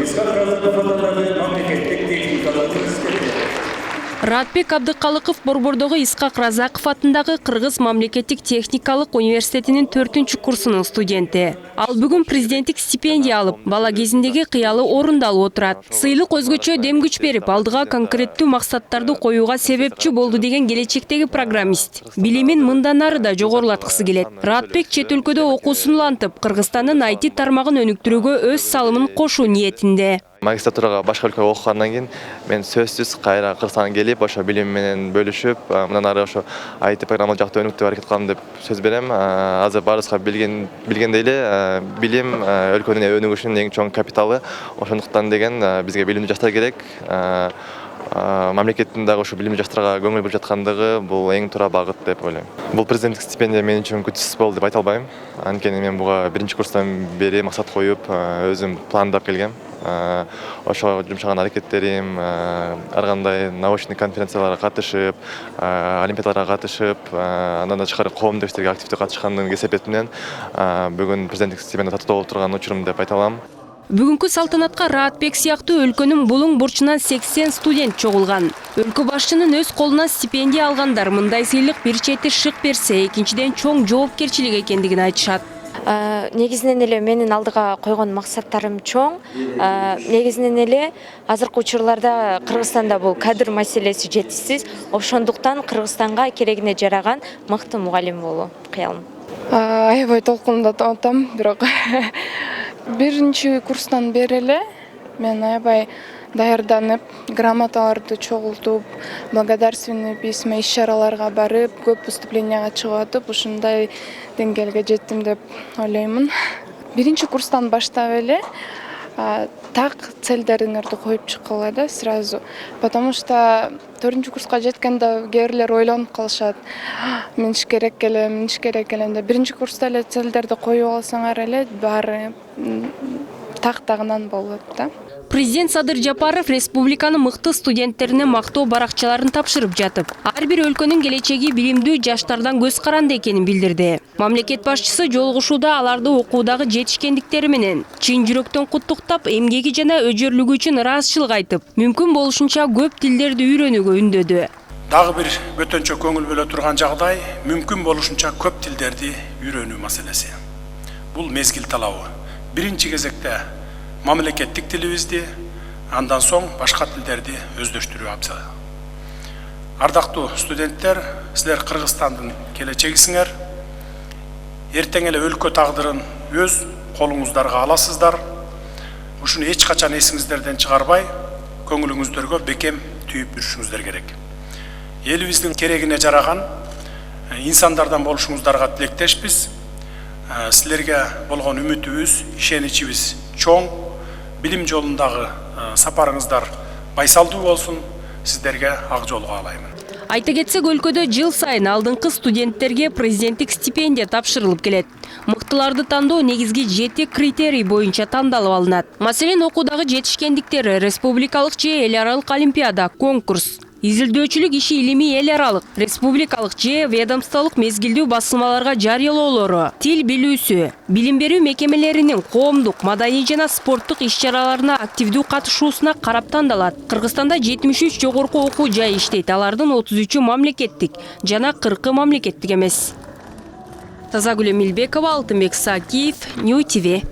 Исхак Разаков атындагы мамлекеттик техникалык университети. Радбек Абдыкалыков Борбордогу Исхак Разаков атындагы Кыргыз мамлекеттик техникалык университетинин 4 курсунун студенти. Ал бүгүн президенттик стипендия алып, бала кезиндеги кыялы орундалып отурат. Сыйлык өзгөчө дем күч берип, алдыга конкреттүү максаттарды коюуга себепчи болду деген келечектеги программист. Билимин мындан ары да жогорулаткысы келет. Радбек чет өлкөдө окуусун улантып, Кыргызстандын IT тармагын өнүктүрүүгө өз салымын кошуу ниетинде. Магистратурага башка өлкөгө окугандан кийин мен сөзсүз кайра Кыргызстанга келип, ошо билим менен бөлүшүп, мындан ары ошо IT программа жакта өнүктүрүүгө аракет кылам деп сөз берем. Азыр баарыбызга билгендей эле, билим өлкөнүн өнүгүшүнүн эң чоң капиталы. Ошондуктан деген бизге билимдүү жаштар керек. Мамлекеттин дагы ушу билимдүү жаштарга көңүл буруп жаткандыгы бул эң туура багыт деп ойлойм. Бул президенттик стипендия мен үчүн күтүсүз болду деп айта албайм. Анткени мен буга 1-курстан бери максат коюп, өзүм пландап келгем. Ошо жумшаган аракеттерим, ар кандай научный конференцияларга катышып, олимпиадаларга катышып, андан тышкары коомдук иштерге активдүү катышкандыгын эсептеп менен бүгүн президенттик стипендия тартуу болуп турган учурум деп айта алам. Бүгүнкү салтанатка Радбек сыяктуу өлкөнүн булуң бурчунан 80 студент чогулган. Өлкө башчынын өз колунан стипендия алгандар мындай сыйлык бир чети шык берсе, экинчиден чоң жоопкерчилик экендигин айтышат. Негизинен эле менин алдыга койгон максаттарым чоң. Негизинен эле азыркы учурларда Кыргызстанда бул кадр маселеси жетишсиз. Ошондуктан Кыргызстанга керегине жараган мыкты мугалим болуу кыялым. Аябай толкундап атам, бирок 1-курстан бери эле мен аябай даярданып, грамоталарды чогултуп, благодарственный письма, иш-чараларга барып, көп выступленияга чыгып атып, ушундай деңгээлге жеттим деп ойлоймун. 1-курстан баштап эле так целдериңерди коюп чыккыла да сразу. Потому что 4-курска жеткенде кээрлер ойлонуп калышат. Мен иш керек элем деп. 1-курста эле целдерди коюп алсаңар эле баары так-тагынан болот да. Президент Садыр Жапаров республиканын мыкты студенттерине мактоо баракчаларын тапшырып жатып, ар бир өлкөнүн келечеги билимдүү жаштардан көз каранды экенин билдирди. Мамлекет башчысы жолугушууда аларды окуудагы жетишкендиктери менен чын жүрөктөн куттуктап, эмгеги жана өжөрлүгү үчүн ыраазычылык айтып, мүмкүн болушунча көп тилдерди үйрөнүүгө үндөдү. Дагы бир бөтөнчө көңүл бөлө турган жагдай мүмкүн болушунча көп тилдерди үйрөнүү маселеси. Бул мезгил талабы. Биринчи кезекте мамлекеттик тилибизди, андан соң башка тилдерди өздөштүрүү абзал. Ардактуу студенттер, силер Кыргызстандын келечегисиңер. Эртең эле өлкө тагдырын өз колуңуздарга аласыздар. Ушуну эч качан эсиңиздерден чыгарбай, көңүлүңүздөргө бекем түйүп жүрүшүңүздөр керек. Элибиздин керегине жараган инсандардан болушуңуздарга тилектешпиз. Силерге болгон үмүтүбүз, ишеничибиз чоң. Билим жолундагы сапарыңыздар байсалдуу болсун. Сиздерге ак жол каалаймын. Айта кетсек, өлкөдө жыл сайын алдыңкы студенттерге президенттик стипендия тапшырылып келет. Мыктыларды тандоо негизги 7 критерий боюнча тандалып алынат. Маселен, окуудагы жетишкендиктери, республикалык же эл аралык олимпиада, конкурс, изилдөөчүлүк иши илимий эл аралык, республикалык же ведомстволук мезгилдүү басылмаларга жарыялоолору, тил билүүсү, билим берүү мекемелеринин коомдук, маданий жана спорттук иш-чараларына активдүү катышуусуна карап тандалат. Кыргызстанда 73 жогорку окуу жайы иштейт, алардын 33-ü мамлекеттик жана 40-ы мамлекеттик эмес. Тазагүл Эмилбекова, Алтынбек Сакиев, Нью ТВ.